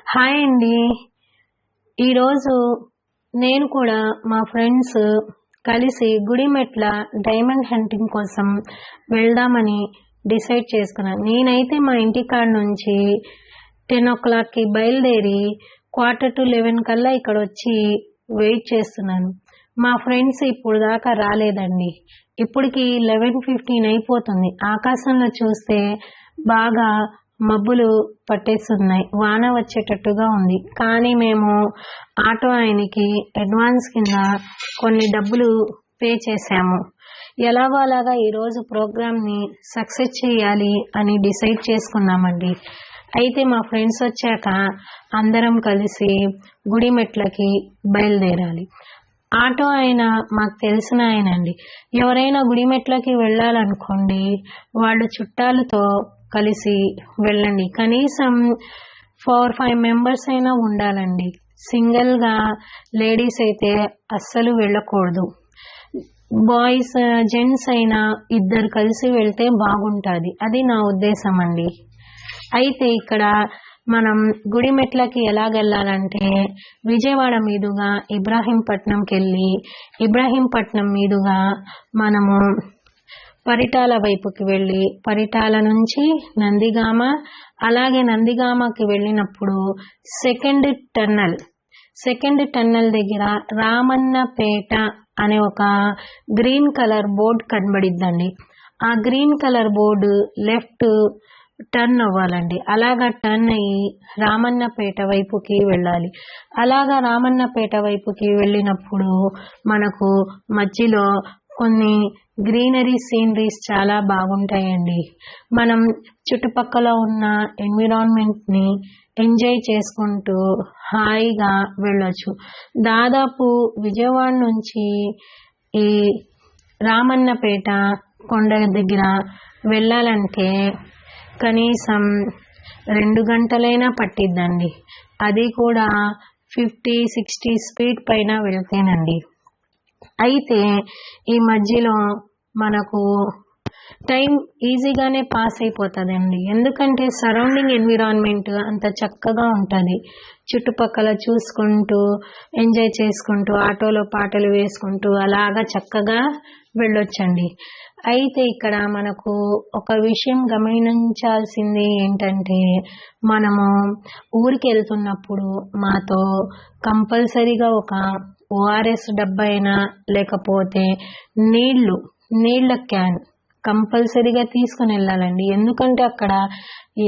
Hi అండి. ఈరోజు నేను కూడా మా ఫ్రెండ్స్ కలిసి గుడిమెట్ల డైమండ్ హంటింగ్ కోసం వెళ్దామని డిసైడ్ చేసుకున్నాను. నేనైతే మా ఇంటికాడ నుంచి 10 o'clockకి బయలుదేరి 10:45 కల్లా ఇక్కడ వచ్చి వెయిట్ చేస్తున్నాను. మా ఫ్రెండ్స్ ఇప్పుడు దాకా రాలేదండి. ఇప్పటికి 11:15 అయిపోతుంది. ఆకాశంలో చూస్తే బాగా మబ్బులు పట్టేస్తున్నాయి. వాన వచ్చేటట్టుగా ఉంది. కానీ మేము ఆటో ఆయనకి అడ్వాన్స్ కింద కొన్ని డబ్బులు పే చేశాము. ఎలాగో అలాగా ఈరోజు ప్రోగ్రామ్ని సక్సెస్ చేయాలి అని డిసైడ్ చేసుకున్నామండి. అయితే మా ఫ్రెండ్స్ వచ్చాక అందరం కలిసి గుడిమెట్లకి బయలుదేరాలి. ఆటో ఆయన మాకు తెలిసిన ఆయన అండి. ఎవరైనా గుడిమెట్లకి వెళ్ళాలనుకోండి, వాళ్ళు చుట్టాలతో కలిసి వెళ్ళండి. కనీసం 4-5 మెంబర్స్ అయినా ఉండాలండి. సింగిల్గా లేడీస్ అయితే అస్సలు వెళ్ళకూడదు. బాయ్స్ జెంట్స్ అయినా ఇద్దరు కలిసి వెళ్తే బాగుంటుంది. అది నా ఉద్దేశం అండి. అయితే ఇక్కడ మనం గుడిమెట్లకి ఎలాగెళ్ళాలంటే విజయవాడ మీదుగా ఇబ్రాహీంపట్నంకి వెళ్ళి ఇబ్రాహీంపట్నం మీదుగా మనము పరిటాల వైపుకి వెళ్ళి పరిటాల నుంచి నందిగామ, అలాగే నందిగామకి వెళ్ళినప్పుడు సెకండ్ టన్నల్ దగ్గర రామన్నపేట అనే ఒక గ్రీన్ కలర్ బోర్డు కనబడిద్దండి. ఆ green colour board left turn అవ్వాలండి. అలాగా టర్న్ అయ్యి రామన్నపేట వైపుకి వెళ్ళాలి. అలాగా రామన్నపేట వైపుకి వెళ్ళినప్పుడు మనకు మధ్యలో కొన్ని గ్రీనరీ సీనరీస్ చాలా బాగుంటాయండి. మనం చుట్టుపక్కల ఉన్న ఎన్విరాన్మెంట్ని ఎంజాయ్ చేసుకుంటూ హాయిగా వెళ్ళొచ్చు. దాదాపు విజయవాడ నుంచి ఈ రామన్నపేట కొండ దగ్గర వెళ్ళాలంటే కనీసం 2 గంటలైనా పట్టిద్దండి. అది కూడా 50-60 స్పీడ్ పైన వెళ్తేనండి. అయితే ఈ మధ్యలో మనకు టైం ఈజీగానే పాస్ అయిపోతుందండి. ఎందుకంటే సరౌండింగ్ ఎన్విరాన్మెంట్ అంత చక్కగా ఉంటుంది. చుట్టుపక్కల చూసుకుంటూ ఎంజాయ్ చేసుకుంటూ ఆటోలో పాటలు వేసుకుంటూ అలాగా చక్కగా వెళ్ళొచ్చండి. అయితే ఇక్కడ మనకు ఒక విషయం గమనించాల్సింది ఏంటంటే, మనము ఊరికి వెళ్తున్నప్పుడు మాతో కంపల్సరీగా ఒక ORS డబ్బా అయినా లేకపోతే నీళ్ళ క్యాన్ కంపల్సరీగా తీసుకుని వెళ్ళాలండి. ఎందుకంటే అక్కడ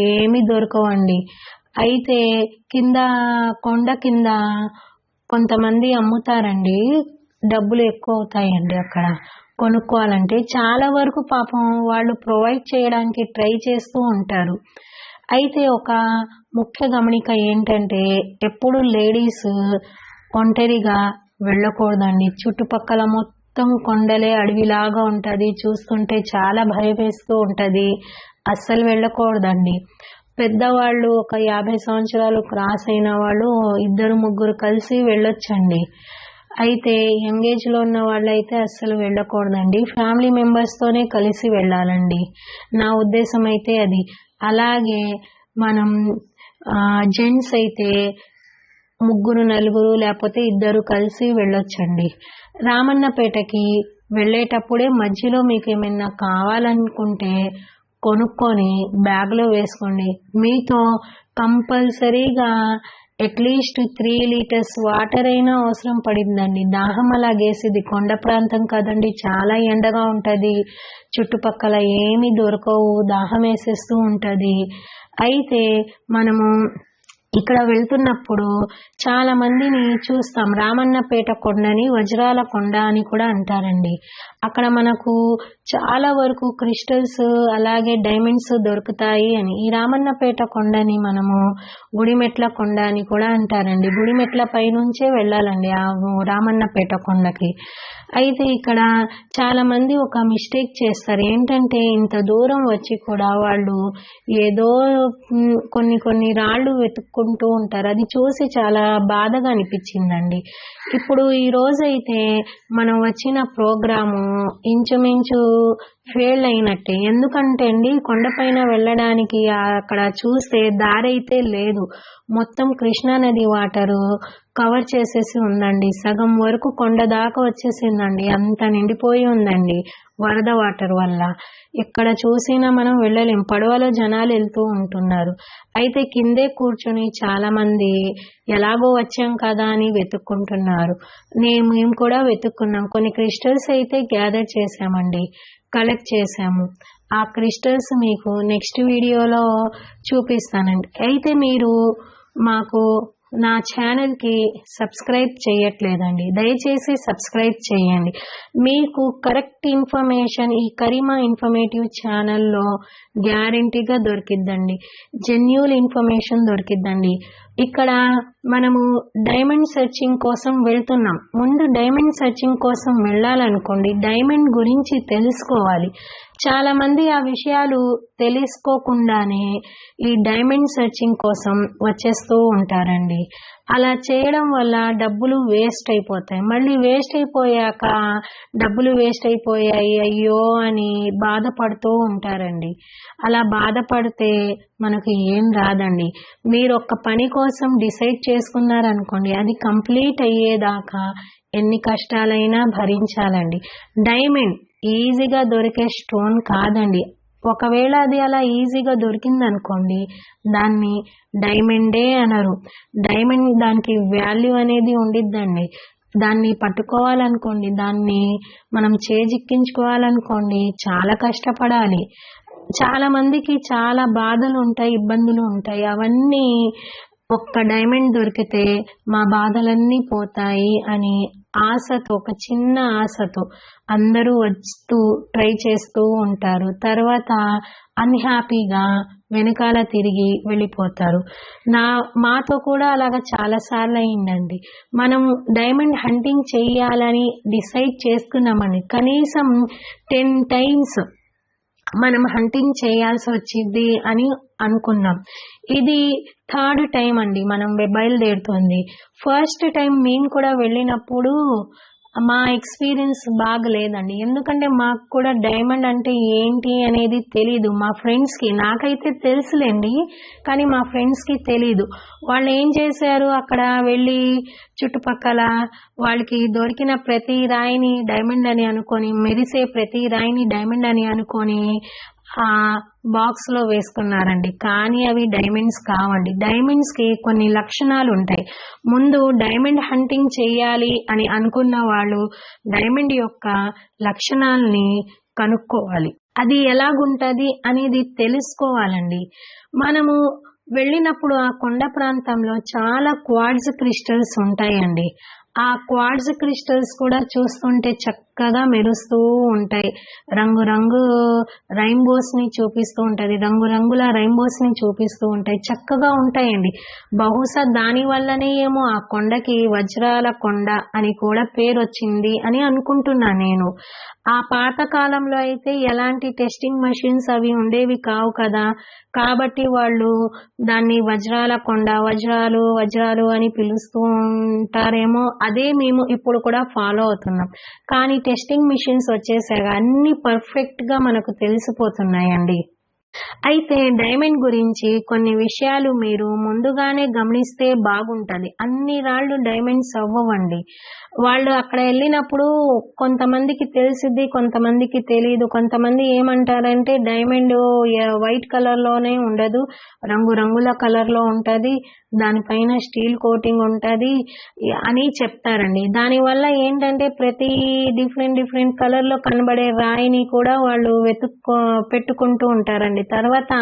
ఏమీ దొరకవండి. అయితే కొండ కింద కొంతమంది అమ్ముతారండి. డబ్బులు ఎక్కువ అవుతాయండి అక్కడ కొనుక్కోవాలంటే. చాలా వరకు పాపం వాళ్ళు ప్రొవైడ్ చేయడానికి ట్రై చేస్తూ ఉంటారు. అయితే ఒక ముఖ్య గమనిక ఏంటంటే, ఎప్పుడు లేడీస్ ఒంటరిగా వెళ్ళకూడదండి. చుట్టుపక్కల మొత్తం కొండలే అడవిలాగా ఉంటుంది. చూస్తుంటే చాలా భయం వేస్తూ ఉంటుంది. అస్సలు వెళ్ళకూడదండి. పెద్దవాళ్ళు ఒక 50 సంవత్సరాలు క్రాస్ అయిన వాళ్ళు 2-3 కలిసి వెళ్ళొచ్చండి. అయితే యంగ్ ఏజ్లో ఉన్న వాళ్ళైతే అస్సలు వెళ్ళకూడదండి. ఫ్యామిలీ మెంబర్స్తోనే కలిసి వెళ్ళాలండి. నా ఉద్దేశం అయితే అది. అలాగే మనం జెంట్స్ అయితే 3-4 లేకపోతే 2 కలిసి వెళ్ళొచ్చండి. రామన్నపేటకి వెళ్ళేటప్పుడే మధ్యలో మీకు ఏమైనా కావాలనుకుంటే కొనుక్కొని బ్యాగ్లో వేసుకోండి. మీతో కంపల్సరీగా అట్లీస్ట్ 3 లీటర్స్ వాటర్ అయినా అవసరం పడిందండి. దాహం అలాగేసిది. కొండ ప్రాంతం కదండి, చాలా ఎండగా ఉంటుంది. చుట్టుపక్కల ఏమీ దొరకవు. దాహం వేసేస్తూ ఉంటుంది. అయితే మనము ఇక్కడ వెళ్తున్నప్పుడు చాలా మందిని చూస్తాం. రామన్నపేట కొండని వజ్రాల కొండ అని కూడా అంటారండి. అక్కడ మనకు చాలా వరకు క్రిస్టల్స్ అలాగే డైమండ్స్ దొరుకుతాయి అని. ఈ రామన్నపేట కొండని మనము గుడిమెట్ల కొండ అని కూడా అంటారండి. గుడిమెట్ల పైనుంచే వెళ్ళాలండి ఆ రామన్నపేట కొండకి. అయితే ఇక్కడ చాలా మంది ఒక మిస్టేక్ చేస్తారు. ఏంటంటే ఇంత దూరం వచ్చి కూడా వాళ్ళు ఏదో కొన్ని రాళ్ళు వెతుక్కుంటూ ఉంటారు. అది చూసి చాలా బాధగా అనిపించిందండి. ఇప్పుడు ఈ రోజైతే మనం వచ్చిన ప్రోగ్రాము ఇంచుమించు ఫెయిల్ అయినట్టే. ఎందుకంటే అండి కొండపైన వెళ్ళడానికి అక్కడ చూస్తే దారి అయితే లేదు. మొత్తం కృష్ణా నది వాటరు కవర్ చేసేసి ఉందండి. సగం వరకు కొండ దాకా వచ్చేసిందండి. అంత నిండిపోయి ఉందండి వరద వాటర్ వల్ల. ఎక్కడ చూసినా మనం వెళ్ళలేం. పడవలో జనాలు వెళ్తూ ఉంటున్నారు. అయితే కిందే కూర్చొని చాలా మంది ఎలాగో వచ్చాం కదా అని వెతుక్కుంటున్నారు. మేము కూడా వెతుక్కున్నాం. కొన్ని క్రిస్టల్స్ అయితే గ్యాదర్ చేసామండి, కలెక్ట్ చేసాము. ఆ క్రిస్టల్స్ మీకు నెక్స్ట్ వీడియోలో చూపిస్తానండి. అయితే మీరు మాకు నా ఛానల్కి సబ్స్క్రైబ్ చేయట్లేదండి, దయచేసి సబ్స్క్రైబ్ చేయండి. మీకు కరెక్ట్ ఇన్ఫర్మేషన్ ఈ కరిమా ఇన్ఫర్మేటివ్ ఛానల్లో గ్యారంటీగా దొరికిద్దండి. Genuine information దొరికిద్దండి. ఇక్కడ మనము డైమండ్ సెర్చింగ్ కోసం వెళ్తున్నాం. ముందు డైమండ్ సెర్చింగ్ కోసం వెళ్ళాలనుకోండి, డైమండ్ గురించి తెలుసుకోవాలి. చాలా మంది ఆ విషయాలు తెలుసుకోకుండానే ఈ డైమండ్ సెర్చింగ్ కోసం వచ్చేస్తూ ఉంటారండి. అలా చేయడం వల్ల డబ్బులు వేస్ట్ అయిపోతాయి. మళ్ళీ వేస్ట్ అయిపోయాక డబ్బులు వేస్ట్ అయిపోయాయి అయ్యో అని బాధపడుతూ ఉంటారండి. అలా బాధపడితే మనకు ఏం రాదండి. మీరు ఒక్క పని కోసం డిసైడ్ చేసుకున్నారనుకోండి, అది కంప్లీట్ అయ్యేదాకా ఎన్ని కష్టాలైనా భరించాలండి. డైమండ్ ఈజీగా దొరికే స్టోన్ కాదండి. ఒకవేళ అది అలా ఈజీగా దొరికిందనుకోండి, దాన్ని డైమండే అనరు. డైమండ్ దానికి వాల్యూ అనేది ఉండిద్దండి. దాన్ని పట్టుకోవాలనుకోండి, దాన్ని మనం చేజిక్కించుకోవాలనుకోండి, చాలా కష్టపడాలి. చాలా మందికి చాలా బాధలు ఉంటాయి, ఇబ్బందులు ఉంటాయి. అవన్నీ ఒక్క డైమండ్ దొరికితే మా బాధలన్నీ పోతాయి అని ఆశతో, ఒక చిన్న ఆశతో అందరూ వస్తూ ట్రై చేస్తూ ఉంటారు. తర్వాత అన్హ్యాపీగా వెనకాల తిరిగి వెళ్ళిపోతారు. మాతో కూడా అలాగా చాలాసార్లు అయిందండి. మనం డైమండ్ హంటింగ్ చేయాలని డిసైడ్ చేసుకున్నామని కనీసం 10 times మనం హంటింగ్ చేయాల్సి వచ్చింది అని అనుకున్నాం. ఇది 3rd టైం అండి మనం బయలుదేరుతుంది. ఫస్ట్ టైం మేము కూడా వెళ్ళినప్పుడు మా ఎక్స్పీరియన్స్ బాగలేదండి. ఎందుకంటే మాకు కూడా డైమండ్ అంటే ఏంటి అనేది తెలీదు. మా ఫ్రెండ్స్కి, నాకైతే తెలుసులేండి, కానీ మా ఫ్రెండ్స్కి తెలీదు. వాళ్ళు ఏం చేశారు, అక్కడ వెళ్ళి చుట్టుపక్కల వాళ్ళకి దొరికిన ప్రతి రాయిని డైమండ్ అని అనుకొని, మెరిసే ప్రతి రాయిని డైమండ్ అని అనుకొని ఆ బాక్స్ లో వేసుకున్నారండి. కానీ అవి డైమండ్స్ కావండి. డైమండ్స్ కి కొన్ని లక్షణాలు ఉంటాయి. ముందు డైమండ్ హంటింగ్ చేయాలి అని అనుకున్న వాళ్ళు డైమండ్ యొక్క లక్షణాలని కనుక్కోవాలి. అది ఎలాగుంటది అనేది తెలుసుకోవాలండి. మనము వెళ్ళినప్పుడు ఆ కొండ ప్రాంతంలో చాలా క్వార్ట్జ్ క్రిస్టల్స్ ఉంటాయండి. ఆ క్వార్ట్జ్ క్రిస్టల్స్ కూడా చూస్తుంటే చక్కగా మెరుస్తూ ఉంటాయి. రంగురంగు రైన్బోస్ ని చూపిస్తూ ఉంటది, రంగురంగుల రైన్బోస్ ని చూపిస్తూ ఉంటాయి. చక్కగా ఉంటాయండి. బహుశా దాని వల్లనే ఏమో ఆ కొండకి వజ్రాల కొండ అని కూడా పేరు వచ్చింది అని అనుకుంటున్నా నేను. ఆ పాత కాలంలో అయితే ఎలాంటి టెస్టింగ్ మెషిన్స్ అవి ఉండేవి కావు కదా, కాబట్టి వాళ్ళు దాన్ని వజ్రాల కొండ, వజ్రాలు వజ్రాలు అని పిలుస్తూ ఉంటారేమో. అదే మేము ఇప్పుడు కూడా ఫాలో అవుతున్నాం. కానీ టెస్టింగ్ మిషన్స్ వచ్చేసాక అన్ని పర్ఫెక్ట్ గా మనకు తెలిసిపోతున్నాయండి. అయితే డైమండ్ గురించి కొన్ని విషయాలు మీరు ముందుగానే గమనిస్తే బాగుంటది. అన్ని రాళ్ళు డైమండ్స్ అవ్వవండి. వాళ్ళు అక్కడ వెళ్ళినప్పుడు కొంతమందికి తెలిసిద్ది, కొంతమందికి తెలియదు. కొంతమంది ఏమంటారంటే డైమండ్ వైట్ కలర్ లోనే ఉండదు, రంగురంగుల కలర్ లో ఉంటది, దానిపైన స్టీల్ కోటింగ్ ఉంటది అని చెప్తారండి. దానివల్ల ఏంటంటే ప్రతి డిఫరెంట్ కలర్ లో కనబడే రాయిని కూడా వాళ్ళు పెట్టుకుంటూ ఉంటారండి. తర్వాత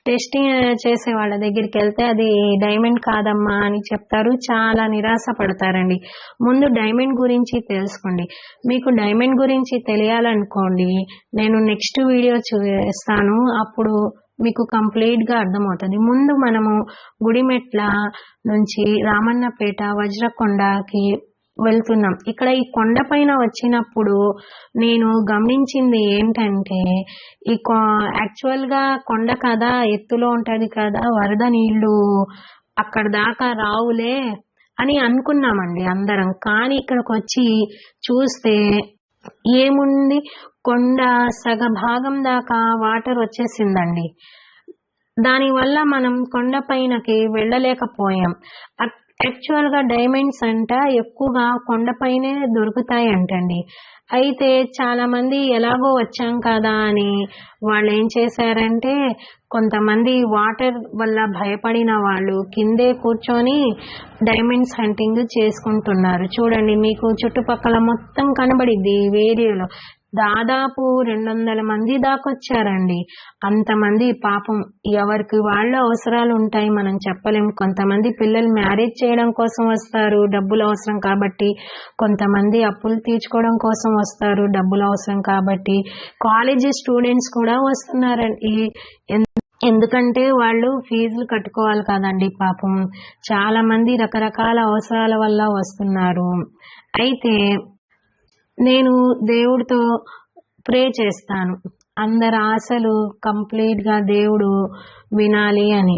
టెస్టింగ్ చేసే వాళ్ళ దగ్గరికి వెళ్తే అది డైమండ్ కాదమ్మా అని చెప్తారు. చాలా నిరాశ పడతారండి. ముందు డైమండ్ గురించి తెలుసుకోండి. మీకు డైమండ్ గురించి తెలియాలనుకోండి, నేను నెక్స్ట్ వీడియో చేస్తాను, అప్పుడు మీకు కంప్లీట్ గా అర్థమవుతుంది. ముందు మనము గుడిమెట్ల నుంచి రామన్నపేట వజ్రకొండకి వెళ్తున్నాం. ఇక్కడ ఈ కొండ పైన వచ్చినప్పుడు నేను గమనించింది ఏంటంటే, యాక్చువల్ గా కొండ కదా, ఎత్తులో ఉంటది కదా, వరద నీళ్లు అక్కడ దాకా రావులే అని అనుకున్నామండి అందరం. కానీ ఇక్కడికి వచ్చి చూస్తే ఏముంది, కొండ సగ భాగం దాకా వాటర్ వచ్చేసిందండి. దానివల్ల మనం కొండపైనకి వెళ్ళలేకపోయాం. యాక్చువల్గా డైమండ్స్ అంట ఎక్కువగా కొండపైనే దొరుకుతాయి అంటండి. అయితే చాలా మంది ఎలాగో వచ్చాం కదా అని వాళ్ళు ఏం చేశారంటే, కొంతమంది వాటర్ వల్ల భయపడిన వాళ్ళు కిందే కూర్చొని డైమండ్స్ హంటింగ్ చేసుకుంటున్నారు. చూడండి, మీకు చుట్టుపక్కల మొత్తం కనబడిద్ది ఈ వీడియోలో. దాదాపు 200 మంది దాకొచ్చారండి. అంతమంది పాపం ఎవరికి వాళ్ళ అవసరాలు ఉంటాయి, మనం చెప్పలేం. కొంతమంది పిల్లలు మ్యారేజ్ చేయడం కోసం వస్తారు, డబ్బులు అవసరం కాబట్టి. కొంతమంది అప్పులు తీర్చుకోవడం కోసం వస్తారు, డబ్బులు అవసరం కాబట్టి. కాలేజీ స్టూడెంట్స్ కూడా వస్తున్నారండి. ఎందుకంటే వాళ్ళు ఫీజులు కట్టుకోవాలి కదండి పాపం. చాలా మంది రకరకాల అవసరాల వల్ల వస్తున్నారు. అయితే నేను దేవుడితో ప్రే చేస్తాను, అందరి ఆశలు కంప్లీట్గా దేవుడు వినాలి అని.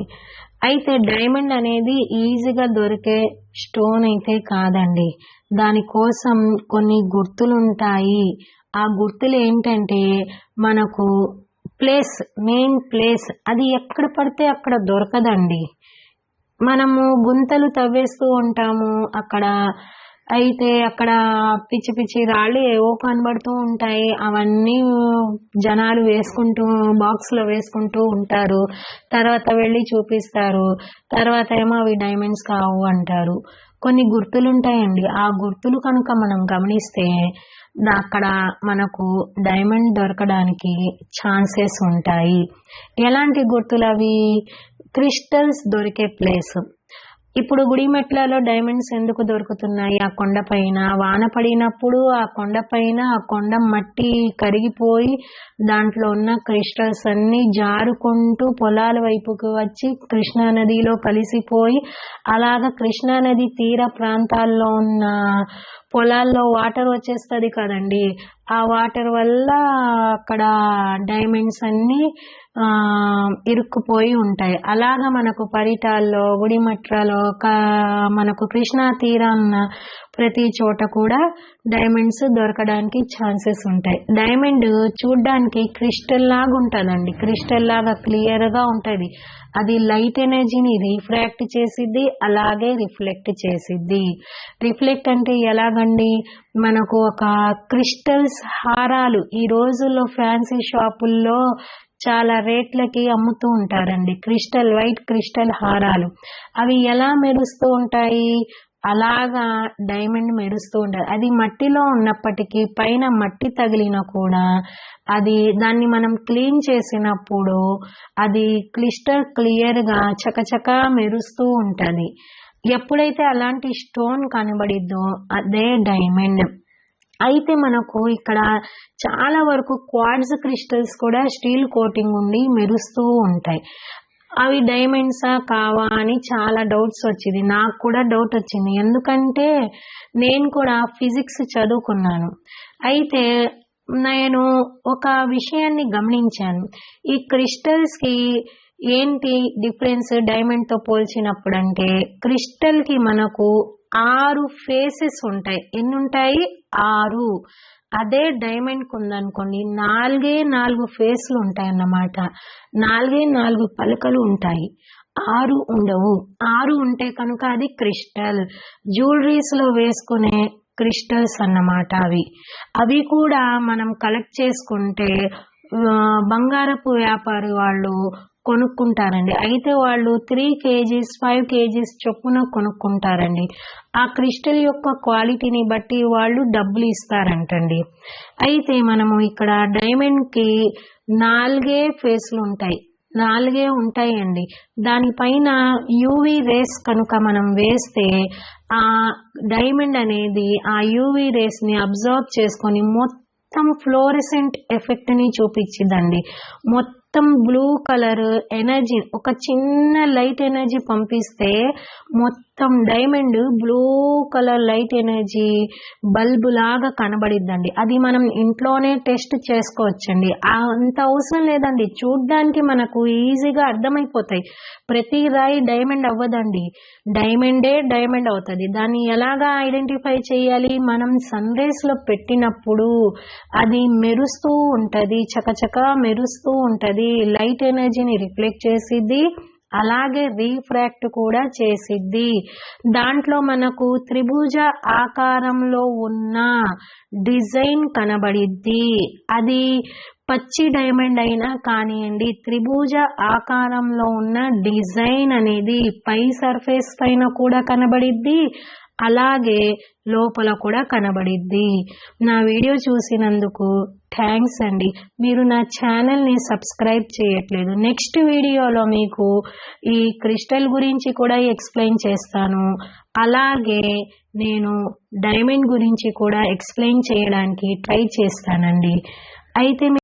అయితే డైమండ్ అనేది ఈజీగా దొరికే స్టోన్ అయితే కాదండి. దానికోసం కొన్ని గుర్తులు ఉంటాయి. ఆ గుర్తులు ఏంటంటే, మనకు మెయిన్ ప్లేస్ అది ఎక్కడ పడితే అక్కడ దొరకదండి. మనము గుంతలు తవ్వేస్తూ ఉంటాము అక్కడ, అయితే అక్కడ పిచ్చి పిచ్చి రాళ్ళు ఏవో కనబడుతూ ఉంటాయి. అవన్నీ జనాలు బాక్స్లో వేసుకుంటూ ఉంటారు. తర్వాత వెళ్ళి చూపిస్తారు. తర్వాత ఏమో అవి డైమండ్స్ కావు అంటారు. కొన్ని గుర్తులు ఉంటాయండి. ఆ గుర్తులు కనుక మనం గమనిస్తే అక్కడ మనకు డైమండ్ దొరకడానికి ఛాన్సెస్ ఉంటాయి. ఎలాంటి గుర్తులు అవి? క్రిస్టల్స్ దొరికే ప్లేస్. ఇప్పుడు గుడిమెట్లలో డైమండ్స్ ఎందుకు దొరుకుతున్నాయి? ఆ కొండపైన వాన పడినప్పుడు ఆ కొండపైన ఆ కొండ మట్టి కరిగిపోయి దాంట్లో ఉన్న క్రిస్టల్స్ అన్ని జారుకుంటూ పొలాల వైపుకు వచ్చి కృష్ణానదిలో కలిసిపోయి, అలాగ కృష్ణానది తీర ప్రాంతాల్లో ఉన్న పొలాల్లో వాటర్ వచ్చేస్తుంది కదండి. ఆ వాటర్ వల్ల అక్కడ డైమండ్స్ అన్ని ఇరుక్కుపోయి ఉంటాయి. అలాగా మనకు పరిటాల్లో, గుడిమట్లలో, మనకు కృష్ణా తీరాన్న ప్రతి చోట కూడా డైమండ్స్ దొరకడానికి ఛాన్సెస్ ఉంటాయి. డైమండ్ చూడ్డానికి క్రిస్టల్ లాగా ఉంటుందండి. క్రిస్టల్ లాగా క్లియర్గా ఉంటుంది. అది లైట్ ఎనర్జీని రిఫ్రాక్ట్ చేసిద్ది, అలాగే రిఫ్లెక్ట్ చేసిద్ది. రిఫ్లెక్ట్ అంటే ఎలాగండి? మనకు ఒక క్రిస్టల్స్ హారాలు ఈ రోజుల్లో ఫ్యాన్సీ షాపుల్లో చాలా రేట్లకి అమ్ముతూ ఉంటారండి. వైట్ క్రిస్టల్ హారాలు. అవి ఎలా మెరుస్తూ ఉంటాయి? అలాగా డైమండ్ మెరుస్తూ ఉంటుంది. అది మట్టిలో ఉన్నప్పటికీ పైన మట్టి తగిలినా కూడా దాన్ని మనం క్లీన్ చేసినప్పుడు అది క్లియర్గా చకచకా మెరుస్తూ ఉంటుంది. ఎప్పుడైతే అలాంటి స్టోన్ కనబడిద్దో అదే డైమండ్. అయితే మనకు ఇక్కడ చాలా వరకు క్వార్ట్జ్ క్రిస్టల్స్ కూడా స్టీల్ కోటింగ్ ఉండి మెరుస్తూ ఉంటాయి. అవి డైమండ్సా కావా అని చాలా డౌట్స్ వచ్చింది. నాకు కూడా డౌట్ వచ్చింది, ఎందుకంటే నేను కూడా ఫిజిక్స్ చదువుకున్నాను. అయితే నేను ఒక విషయాన్ని గమనించాను. ఈ క్రిస్టల్స్కి ఏంటి డిఫరెన్స్ డైమండ్తో పోల్చినప్పుడు అంటే, క్రిస్టల్కి మనకు 6 ఫేసెస్ ఉంటాయి. ఎన్ని ఉంటాయి? 6. అదే డైమండ్కి ఉందనుకోండి 4 ఫేస్లు ఉంటాయి అన్నమాట. 4 పలకలు ఉంటాయి, 6 ఉండవు. 6 ఉంటే కనుక అది క్రిస్టల్. జ్యువెలరీస్లో వేసుకునే క్రిస్టల్స్ అన్నమాట అవి కూడా మనం కలెక్ట్ చేసుకుంటే బంగారపు వ్యాపారి వాళ్ళు కొనుక్కుంటారండి. అయితే వాళ్ళు 3 kgs 5 kgs చొప్పున కొనుక్కుంటారండి. ఆ క్రిస్టల్ యొక్క క్వాలిటీని బట్టి వాళ్ళు డబ్బులు ఇస్తారంటండి. అయితే మనము ఇక్కడ డైమండ్కి 4 ఫేస్లు ఉంటాయి. 4 ఉంటాయండి. దానిపైన యూవీ రేస్ కనుక మనం వేస్తే ఆ డైమండ్ అనేది ఆ యూవీ రేస్ ని అబ్జర్వ్ చేసుకొని మొత్తం ఫ్లోరెసెంట్ ఎఫెక్ట్ ని చూపించిందండి. మొత్తం బ్లూ కలర్ ఎనర్జీ, ఒక చిన్న లైట్ ఎనర్జీ పంపిస్తే మొత్తం మొత్తం diamond blue colour light energy bulb లాగా కనబడిద్దండి. అది మనం ఇంట్లోనే టెస్ట్ చేసుకోవచ్చండి. అంత అవసరం లేదండి, చూడ్డానికి మనకు ఈజీగా అర్థమైపోతాయి. ప్రతి రాయి డైమండ్ అవ్వదండి, డైమండే డైమండ్ అవుతుంది. దాన్ని ఎలాగా ఐడెంటిఫై చేయాలి? మనం సన్ రేస్ లో పెట్టినప్పుడు అది మెరుస్తూ ఉంటది, చకచక మెరుస్తూ ఉంటది, లైట్ ఎనర్జీని రిఫ్లెక్ట్ చేసిద్ది, అలాగే రీఫ్రాక్ట్ కూడా చేసిద్ది. దాంట్లో మనకు త్రిభుజ ఆకారంలో ఉన్న డిజైన్ కనబడిద్ది. అది పచ్చి డైమండ్ అయినా కానివ్వండి, త్రిభుజ ఆకారంలో ఉన్న డిజైన్ అనేది పై సర్ఫేస్ పైన కూడా కనబడిద్ది, అలాగే లోపల కూడా కనబడిద్ది. నా వీడియో చూసినందుకు థ్యాంక్స్ అండి. మీరు నా ఛానల్ని సబ్స్క్రైబ్ చేయట్లేదు. నెక్స్ట్ వీడియోలో మీకు ఈ క్రిస్టల్ గురించి కూడా ఎక్స్ప్లెయిన్ చేస్తాను. అలాగే నేను డైమండ్ గురించి కూడా ఎక్స్ప్లెయిన్ చేయడానికి ట్రై చేస్తానండి. అయితే